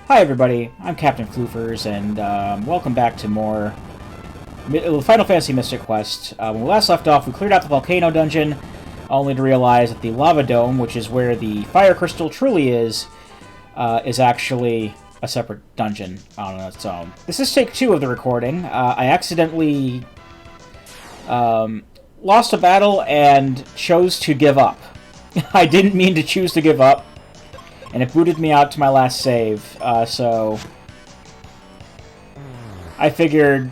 Hi everybody, I'm Captain Floofers, and welcome back to more Final Fantasy Mystic Quest. When we last left off, we cleared out the volcano dungeon, only to realize that the lava dome, which is where the fire crystal truly is actually a separate dungeon on its own. This is take 2 of the recording. I accidentally lost a battle and chose to give up. I didn't mean to choose to give up. And it booted me out to my last save, so I figured,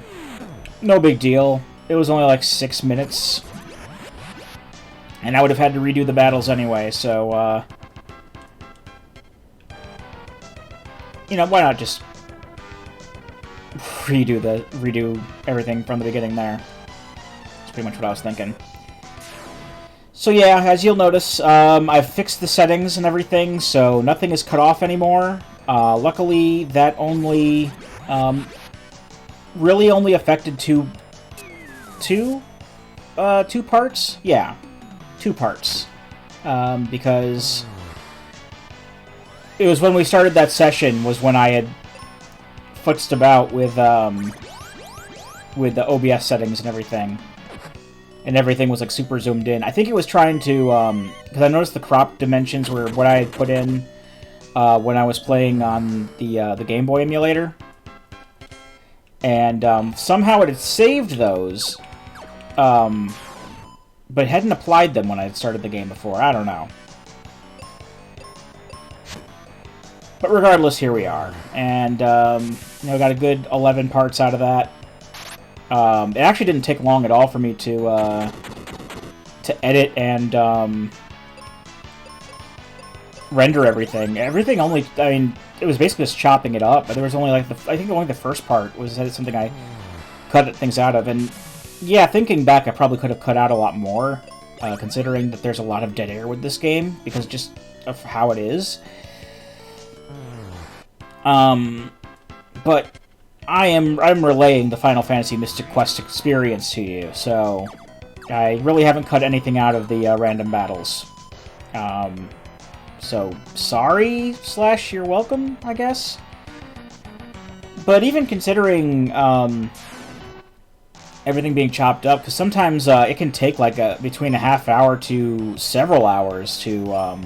no big deal. It was only like 6 minutes, and I would have had to redo the battles anyway, so, you know, why not just redo everything from the beginning there? That's pretty much what I was thinking. So yeah, as you'll notice, I've fixed the settings and everything, so nothing is cut off anymore. Luckily, that only really only affected two parts. Yeah, 2 parts, because it was when we started that session was when I had futzed about with the OBS settings and everything. And everything was like super zoomed in. I think it was trying to, because I noticed the crop dimensions were what I had put in when I was playing on the Game Boy emulator, and somehow it had saved those, but it hadn't applied them when I had started the game before. I don't know. But regardless, here we are, and you know, got a good 11 parts out of that. It actually didn't take long at all for me to edit and render everything. Everything only, I mean, it was basically just chopping it up. But there was only like I think only the first part was something I cut things out of. And yeah, thinking back, I probably could have cut out a lot more, considering that there's a lot of dead air with this game because just of how it is. But I'm relaying the Final Fantasy Mystic Quest experience to you, so I really haven't cut anything out of the random battles. So sorry / you're welcome, I guess. But even considering everything being chopped up, because sometimes it can take like between a half hour to several hours to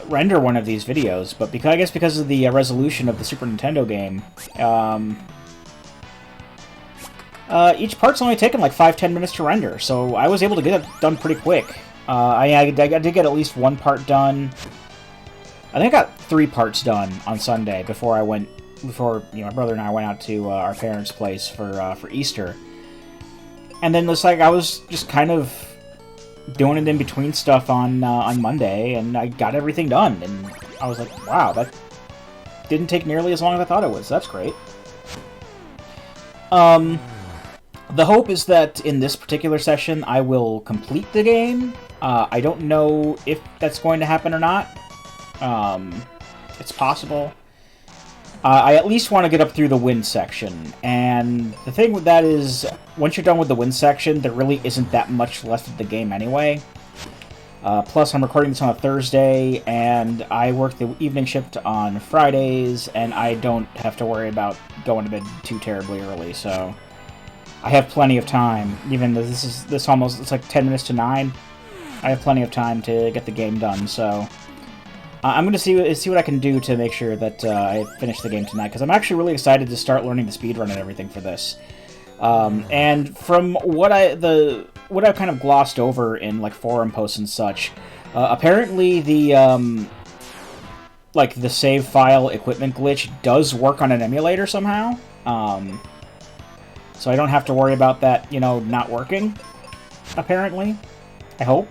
render one of these videos, but I guess because of the resolution of the Super Nintendo game, each part's only taken like 5-10 minutes to render, so I was able to get it done pretty quick. I did get at least 1 part done. I think I got 3 parts done on Sunday before you know, my brother and I went out to our parents' place for Easter, and then it's like I was just kind of doing it in between stuff on Monday, and I got everything done, and I was like, wow, that didn't take nearly as long as I thought it was. That's great. The hope is that in this particular session, I will complete the game. I don't know if that's going to happen or not. It's possible. I at least want to get up through the wind section, and the thing with that is, once you're done with the wind section, there really isn't that much left of the game anyway. Plus, I'm recording this on a Thursday, and I work the evening shift on Fridays, and I don't have to worry about going to bed too terribly early, so I have plenty of time. Even though it's like 10 minutes to 9, I have plenty of time to get the game done, so I'm going to see what I can do to make sure that I finish the game tonight, because I'm actually really excited to start learning the speedrun and everything for this. And from what I've kind of glossed over in like forum posts and such, apparently the the save file equipment glitch does work on an emulator somehow. So I don't have to worry about that, you know, not working. Apparently, I hope.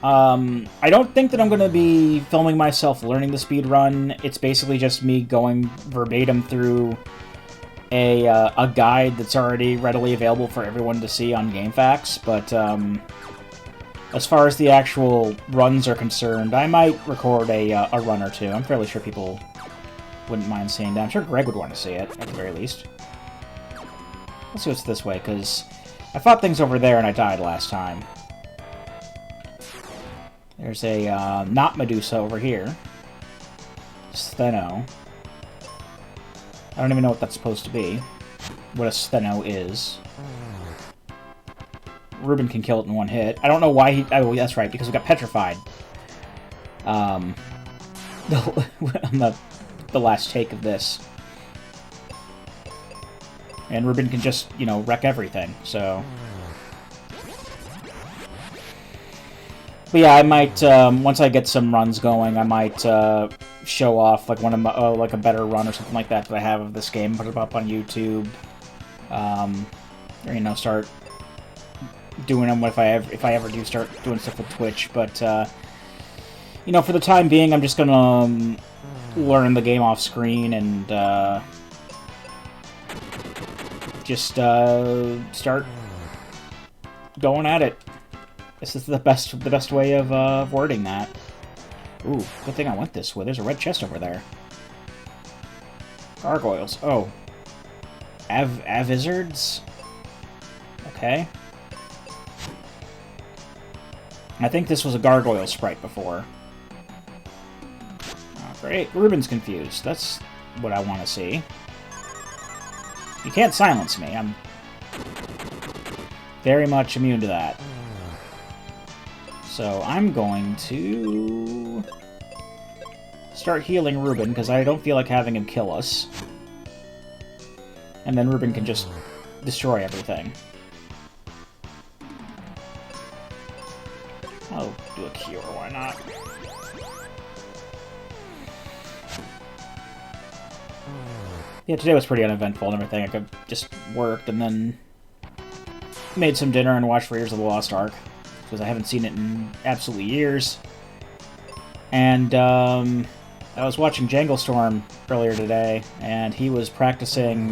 I don't think that I'm going to be filming myself learning the speedrun. It's basically just me going verbatim through a guide that's already readily available for everyone to see on GameFAQs, but as far as the actual runs are concerned, I might record a run or two. I'm fairly sure people wouldn't mind seeing that. I'm sure Greg would want to see it, at the very least. Let's see what's this way, because I fought things over there and I died last time. There's a not Medusa over here. Steno. I don't even know what that's supposed to be. What a Steno is. Ruben can kill it in one hit. I don't know why he... Oh, that's right, because we got petrified. On the last take of this. And Ruben can just, you know, wreck everything, so... But yeah, I might, once I get some runs going, I might show off like one of my, like a better run or something like that I have of this game, put it up on YouTube, or you know, start doing them if I ever do start doing stuff with Twitch. But you know, for the time being, I'm just gonna learn the game off screen and just start going at it. This is the best way of wording that. Ooh, good thing I went this way. There's a red chest over there. Gargoyles. Oh. Avizards? Okay. I think this was a gargoyle sprite before. Oh, great. Ruben's confused. That's what I want to see. You can't silence me. I'm very much immune to that. So I'm going to start healing Ruben, because I don't feel like having him kill us. And then Ruben can just destroy everything. I'll do a cure, why not? Yeah, today was pretty uneventful and everything. I could just worked and then made some dinner and watched Raiders of the Lost Ark, because I haven't seen it in absolutely years. And I was watching Jangle Storm earlier today, and he was practicing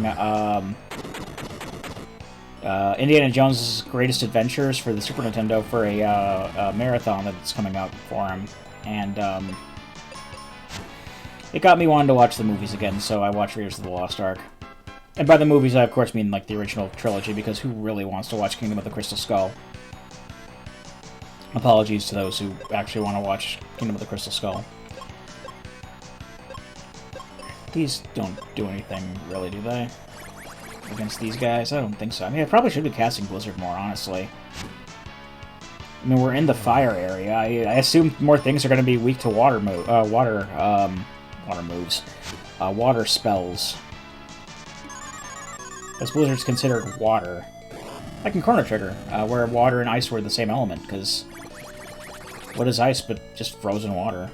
Indiana Jones' Greatest Adventures for the Super Nintendo for a marathon that's coming up for him. And it got me wanting to watch the movies again, so I watched Raiders of the Lost Ark. And by the movies, I of course mean like the original trilogy, because who really wants to watch Kingdom of the Crystal Skull? Apologies to those who actually want to watch Kingdom of the Crystal Skull. These don't do anything, really, do they? Against these guys? I don't think so. I mean, I probably should be casting Blizzard more, honestly. I mean, we're in the fire area. I assume more things are going to be weak to water moves. Water spells. As Blizzard's considered water. Like in Chrono Trigger, where water and ice were the same element, because what is ice but just frozen water?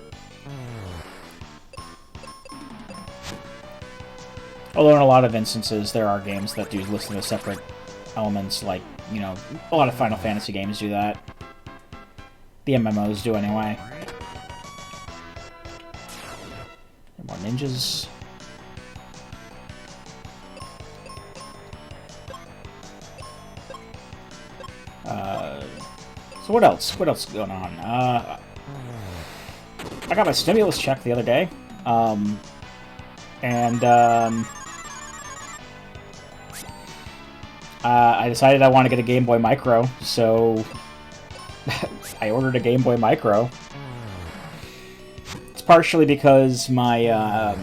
Although in a lot of instances, there are games that do listen to separate elements, like, you know, a lot of Final Fantasy games do that. The MMOs do anyway. More ninjas. So what else? What else is going on? I got my stimulus check the other day. I decided I want to get a Game Boy Micro, so I ordered a Game Boy Micro. It's partially because my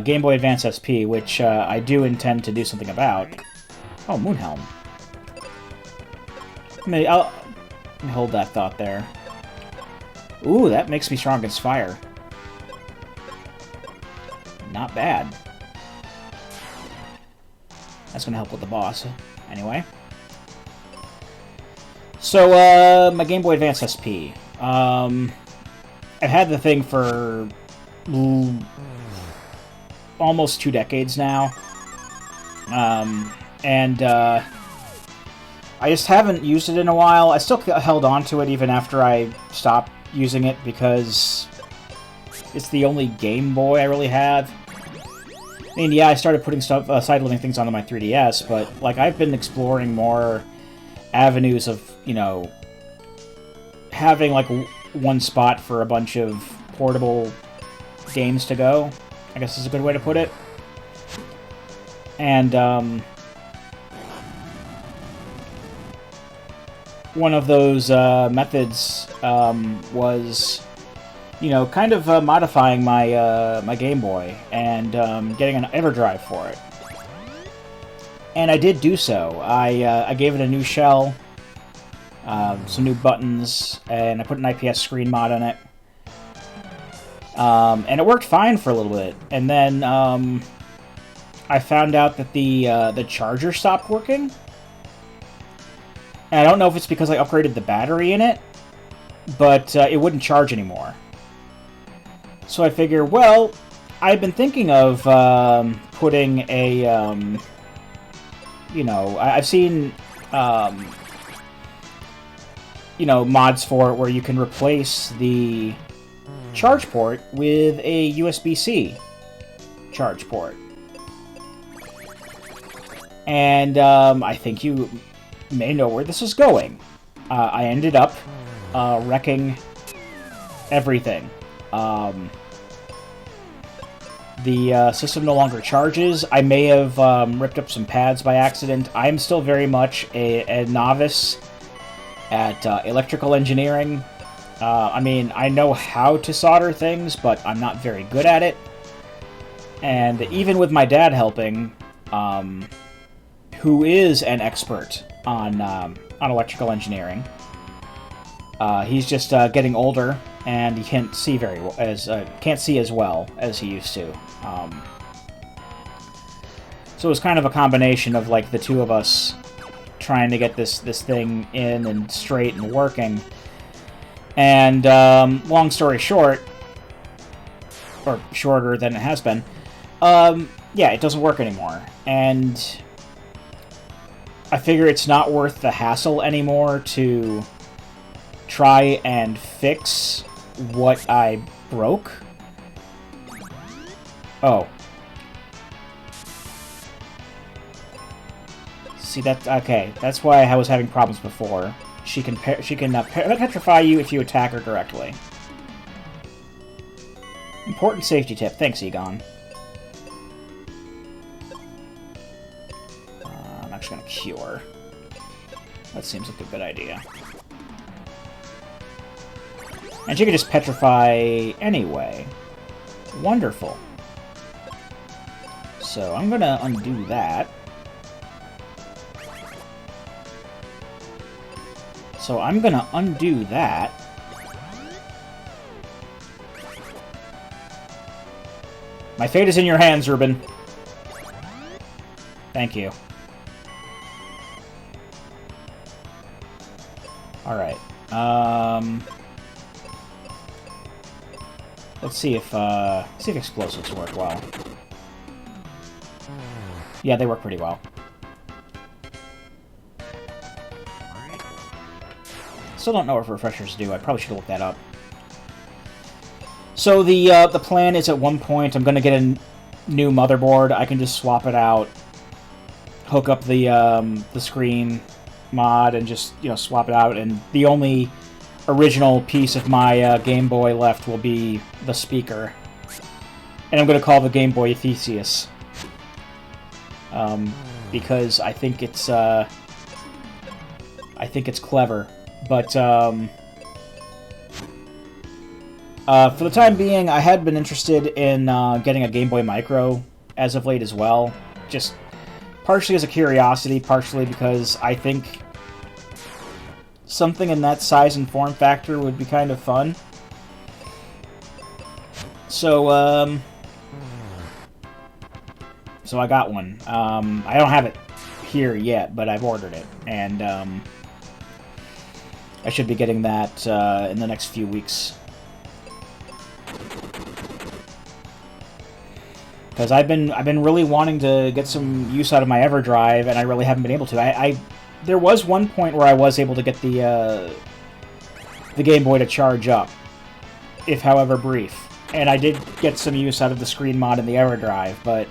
Game Boy Advance SP, which I do intend to do something about. Oh, Moonhelm. Let me hold that thought there. Ooh, that makes me strong against fire. Not bad. That's gonna help with the boss. Anyway. So, my Game Boy Advance SP. I've had the thing for almost 2 decades now. I just haven't used it in a while. I still held on to it even after I stopped using it, because it's the only Game Boy I really have. I mean, yeah, I started putting stuff, side-loading things onto my 3DS, but, like, I've been exploring more avenues of, you know, having, like, one spot for a bunch of portable games to go, I guess is a good way to put it. And, one of those methods was, you know, kind of modifying my my Game Boy and getting an EverDrive for it. And I did do so. I gave it a new shell, some new buttons, and I put an IPS screen mod on it. And it worked fine for a little bit. And then I found out that the charger stopped working. And I don't know if it's because I upgraded the battery in it, but it wouldn't charge anymore. So I figure, well, I've been thinking of putting a, you know, I've seen, you know, mods for it where you can replace the charge port with a USB-C charge port. And I think you may know where this is going. I ended up wrecking everything. The system no longer charges. I may have ripped up some pads by accident. I'm still very much a novice at electrical engineering. I mean, I know how to solder things, but I'm not very good at it. And even with my dad helping, who is an expert on electrical engineering, he's just getting older, and he can't see very well, can't see as well as he used to. So it was kind of a combination of like the two of us trying to get this thing in and straight and working. And long story short, or shorter than it has been, yeah, it doesn't work anymore. And I figure it's not worth the hassle anymore to try and fix what I broke. Oh. See, that okay. That's why I was having problems before. She can petrify you if you attack her directly. Important safety tip. Thanks, Egon. I'm actually gonna cure. That seems like a good idea. And she can just petrify anyway. Wonderful. So I'm gonna undo that. So I'm gonna undo that. My fate is in your hands, Ruben. Thank you. Alright. Let's see if explosives work well. Yeah, they work pretty well. Still don't know if refreshers do. I probably should look that up. So the plan is at one point I'm going to get a new motherboard. I can just swap it out, hook up the screen mod, and just swap it out. And the only original piece of my Game Boy left will be the speaker, and I'm going to call the Game Boy Theseus because I think it's clever. But for the time being, I had been interested in getting a Game Boy Micro as of late as well. Just partially as a curiosity, partially because I think something in that size and form factor would be kind of fun. So, so I got one. I don't have it here yet, but I've ordered it, and I should be getting that in the next few weeks. Because I've been really wanting to get some use out of my EverDrive, and I really haven't been able to. There was one point where I was able to get the Game Boy to charge up, if however brief, and I did get some use out of the screen mod in the EverDrive, but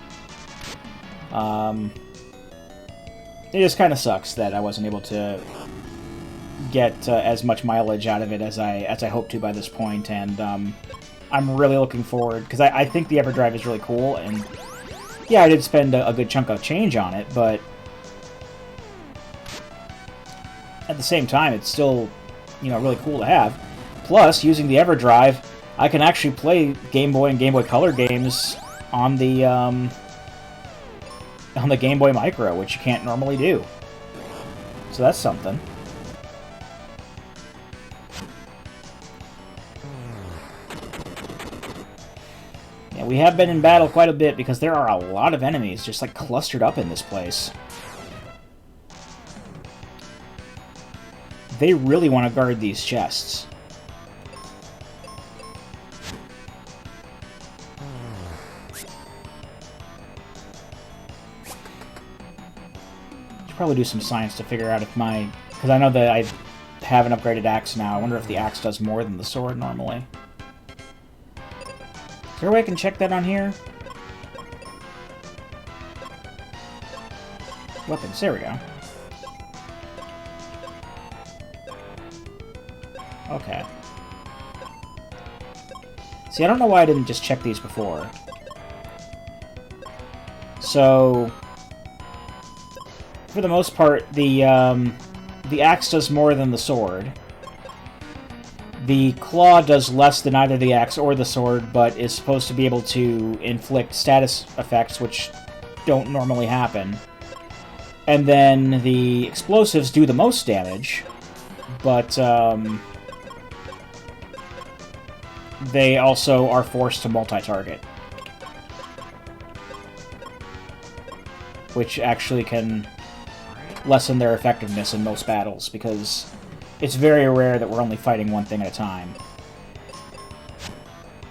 it just kind of sucks that I wasn't able to get as much mileage out of it as I hoped to by this point, and I'm really looking forward, because I think the EverDrive is really cool, and yeah, I did spend a good chunk of change on it, but at the same time, it's still, you know, really cool to have. Plus, using the EverDrive, I can actually play Game Boy and Game Boy Color games on the Game Boy Micro, which you can't normally do. So that's something. Yeah, we have been in battle quite a bit because there are a lot of enemies just like clustered up in this place. They really want to guard these chests. Should probably do some science to figure out if my... Because I know that I have an upgraded axe now. I wonder if the axe does more than the sword normally. Is there a way I can check that on here? Weapons, there we go. Okay. See, I don't know why I didn't just check these before. So, for the most part, the axe does more than the sword. The claw does less than either the axe or the sword, but is supposed to be able to inflict status effects, which don't normally happen. And then the explosives do the most damage, but they also are forced to multi-target. Which actually can lessen their effectiveness in most battles, because it's very rare that we're only fighting one thing at a time.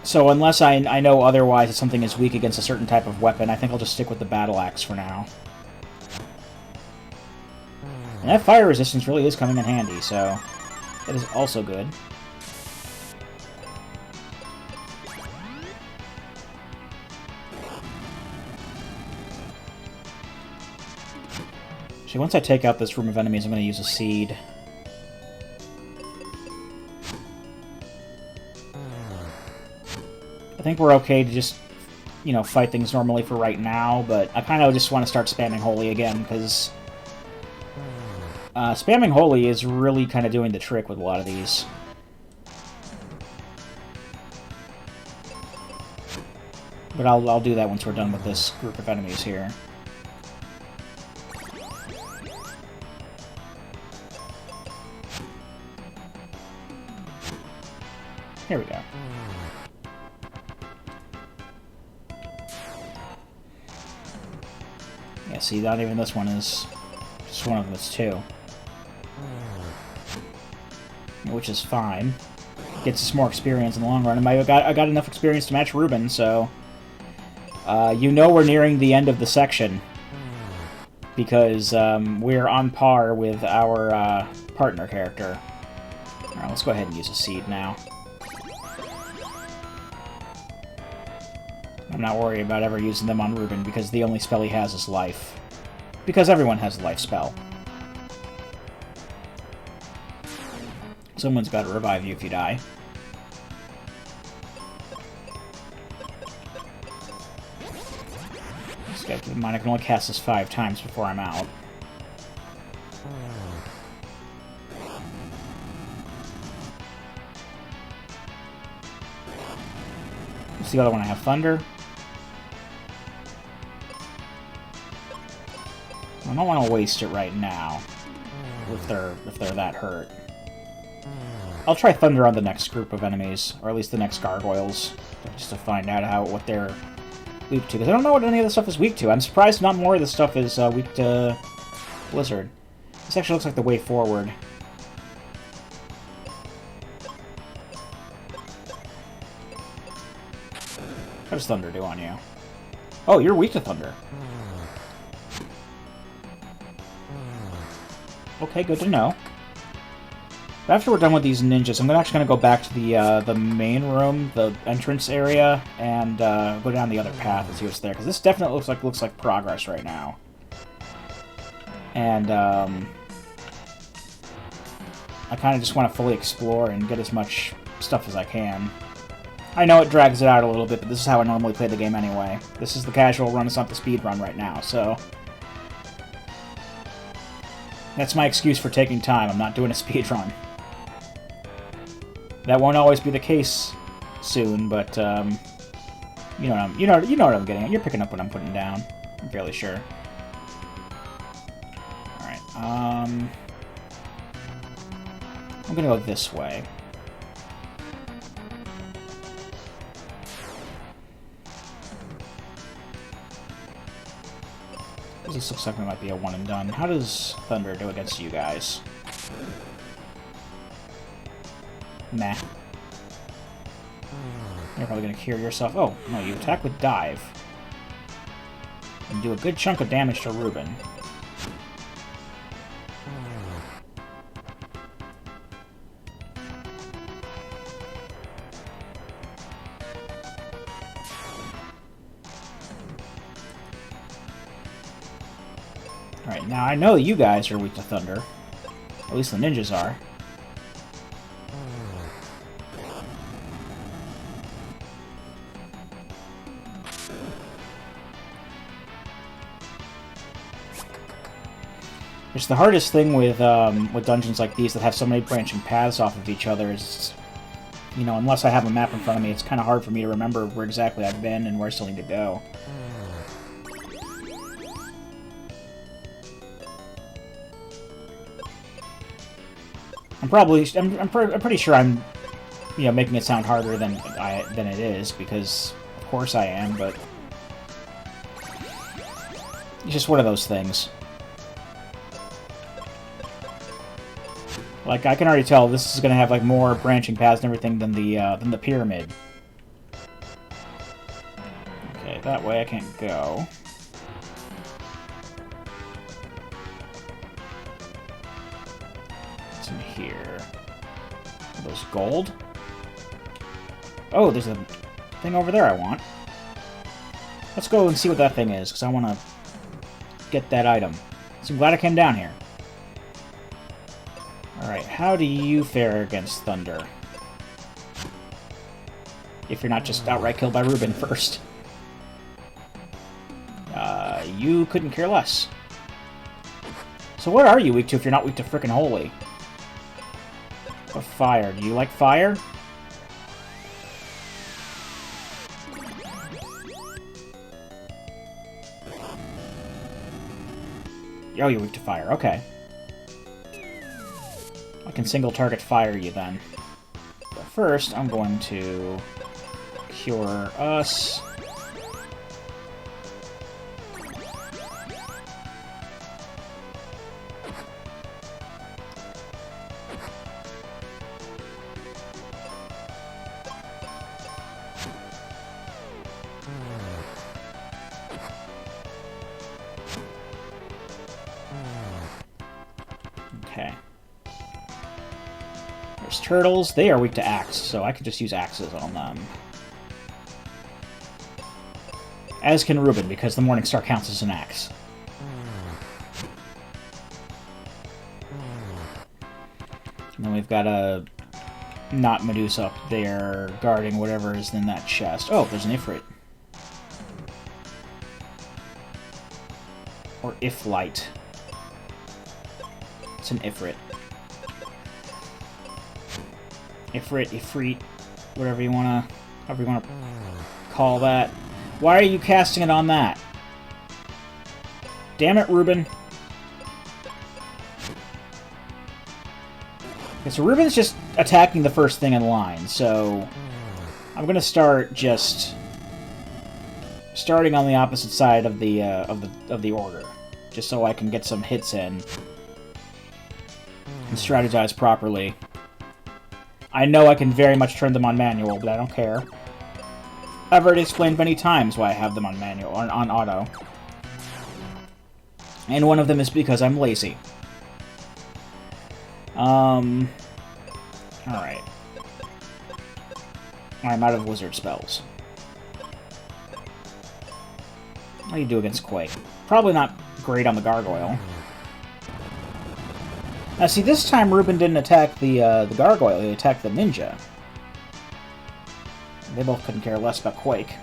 So unless I know otherwise that something is weak against a certain type of weapon, I think I'll just stick with the battle axe for now. And that fire resistance really is coming in handy, so that is also good. Actually, once I take out this room of enemies, I'm going to use a seed. I think we're okay to just, you know, fight things normally for right now, but I kind of just want to start spamming Holy again, because spamming Holy is really kind of doing the trick with a lot of these. But I'll do that once we're done with this group of enemies here. Here we go. Yeah, see, not even this one is just one of them, it's two. Which is fine. Gets us more experience in the long run. And I got enough experience to match Ruben, so... you know we're nearing the end of the section. Because we're on par with our partner character. Alright, let's go ahead and use a seed now. I'm not worried about ever using them on Ruben, because the only spell he has is life. Because everyone has a life spell. Someone's got to revive you if you die. Just gotta keep in mind I can only cast this 5 times before I'm out. What's the other one I have? Thunder? I don't want to waste it right now, if they're that hurt. I'll try Thunder on the next group of enemies, or at least the next gargoyles, just to find out what they're weak to. Because I don't know what any of this stuff is weak to. I'm surprised not more of this stuff is weak to Blizzard. This actually looks like the way forward. How does Thunder do on you? Oh, you're weak to Thunder. Okay, good to know. After we're done with these ninjas, I'm actually going to go back to the main room, the entrance area, and go down the other path and see what's there. Because this definitely looks like progress right now. And I kind of just want to fully explore and get as much stuff as I can. I know it drags it out a little bit, but this is how I normally play the game anyway. This is the casual run, it's not the speed run right now, so... That's my excuse for taking time. I'm not doing a speed run. That won't always be the case soon, but you know what I'm getting at. You're picking up what I'm putting down. I'm fairly sure. All right. I'm gonna go this way. This looks like it might be a one and done. How does Thunder do against you guys? Nah. You're probably gonna cure yourself. Oh, no, you attack with dive. And do a good chunk of damage to Ruben. Alright, now I know you guys are weak to Thunder. At least the ninjas are. Which the hardest thing with dungeons like these that have so many branching paths off of each other is, you know, unless I have a map in front of me, it's kind of hard for me to remember where exactly I've been and where I still need to go. I'm pretty sure I'm, you know, making it sound harder than it is, because of course I am, but it's just one of those things. Like, I can already tell this is going to have, like, more branching paths and everything than the pyramid. Okay, that way I can't go. What's in here? Are those gold? Oh, there's a thing over there I want. Let's go and see what that thing is, because I want to get that item. So I'm glad I came down here. Alright, how do you fare against Thunder? If you're not just outright killed by Ruben first. You couldn't care less. So what are you weak to if you're not weak to frickin' Holy? Or fire? Do you like fire? Oh, you're weak to fire. Okay. I can single target fire you then. But first, I'm going to cure us. Okay. There's turtles. They are weak to axe, so I could just use axes on them. As can Ruben, because the Morning Star counts as an axe. And then we've got a not Medusa up there guarding whatever is in that chest. Oh, there's an Ifrit. Or Iflight. It's an Ifrit. Ifrit, whatever you wanna call that. Why are you casting it on that? Damn it, Ruben. Okay, so Ruben's just attacking the first thing in line, so I'm gonna start just starting on the opposite side of the order, just so I can get some hits in and strategize properly. I know I can very much turn them on manual, but I don't care. I've already explained many times why I have them on manual, or on auto. And one of them is because I'm lazy. Alright. I'm out of wizard spells. How do you do against Quake? Probably not great on the gargoyle. Now see, this time Ruben didn't attack the gargoyle, he attacked the ninja. They both couldn't care less about Quake.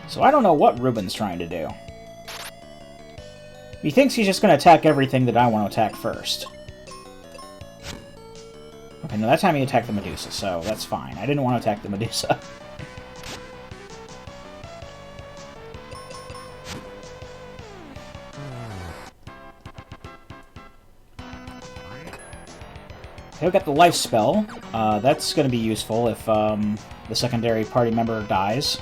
So I don't know what Ruben's trying to do. He thinks he's just going to attack everything that I want to attack first. Okay, no, that time he attacked the Medusa, so that's fine. I didn't want to attack the Medusa. He'll get the life spell. That's going to be useful if the secondary party member dies.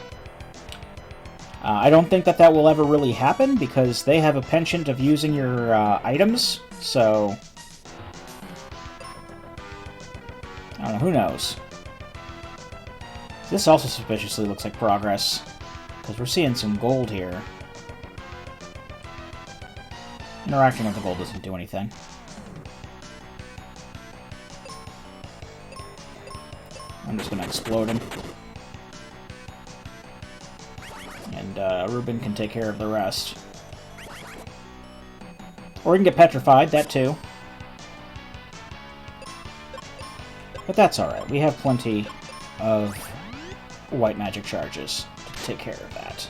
I don't think that will ever really happen, because they have a penchant of using your items, so... I don't know, who knows? This also suspiciously looks like progress, because we're seeing some gold here. Interacting with the gold doesn't do anything. I'm just going to explode him. And Ruben can take care of the rest. Or he can get petrified, that too. But that's alright, we have plenty of white magic charges to take care of that.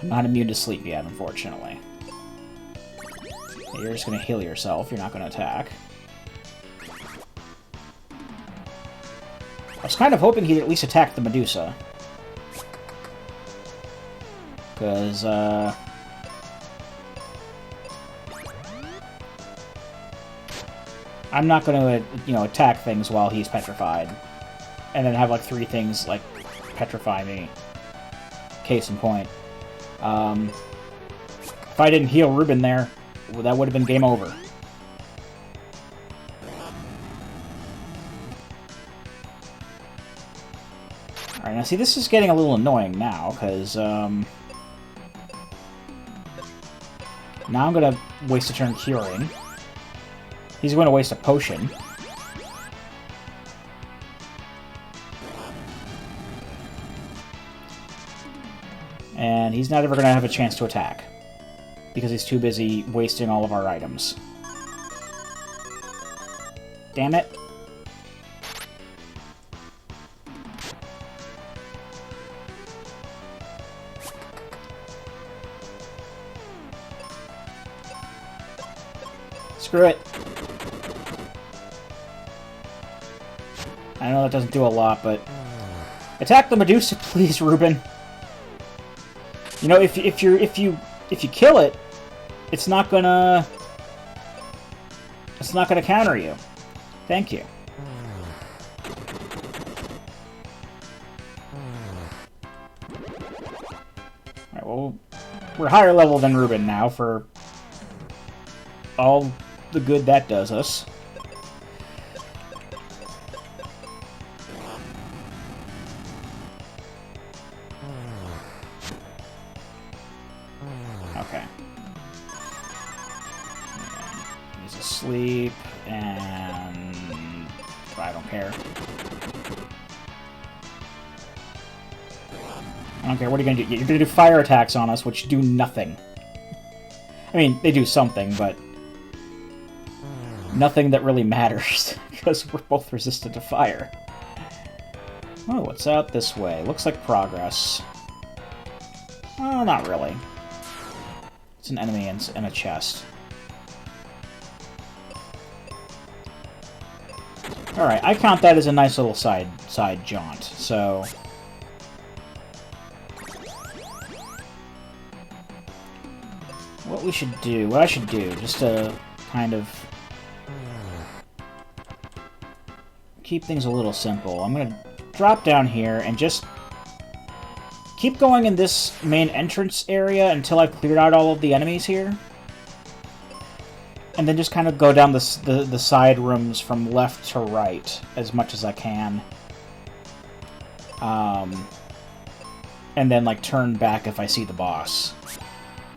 I'm not immune to sleep yet, unfortunately. You're just going to heal yourself, you're not going to attack. I was kind of hoping he'd at least attack the Medusa. Because, I'm not going to, you know, attack things while he's petrified. And then have, like, 3 things, like, petrify me. Case in point. If I didn't heal Ruben there, well, that would have been game over. Alright, now see, this is getting a little annoying now, because, now I'm going to waste a turn curing. He's going to waste a potion. And he's not ever going to have a chance to attack, because he's too busy wasting all of our items. Damn it. Screw it. I know that doesn't do a lot, but... Attack the Medusa, please, Ruben. You know, if you kill it, it's not gonna counter you. Thank you. Alright, well, we're higher level than Ruben now for all the good that does us. Okay. He's asleep, and I don't care. I don't care. What are you going to do? You're going to do fire attacks on us, which do nothing. I mean, they do something, but nothing that really matters, because we're both resistant to fire. Oh, what's out this way? Looks like progress. Oh, not really. It's an enemy and a chest. Alright, I count that as a nice little side jaunt, so... What I should do, just to kind of keep things a little simple, I'm gonna drop down here and just keep going in this main entrance area until I've cleared out all of the enemies here. And then just kind of go down the side rooms from left to right as much as I can. And then, like, turn back if I see the boss.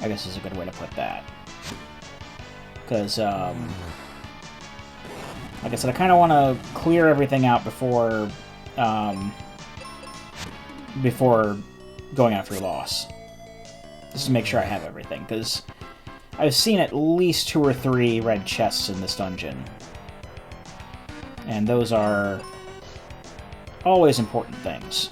I guess is a good way to put that. Because, like I said, I kind of want to clear everything out before going after loss. Just to make sure I have everything, because I've seen at least 2 or 3 red chests in this dungeon. And those are always important things.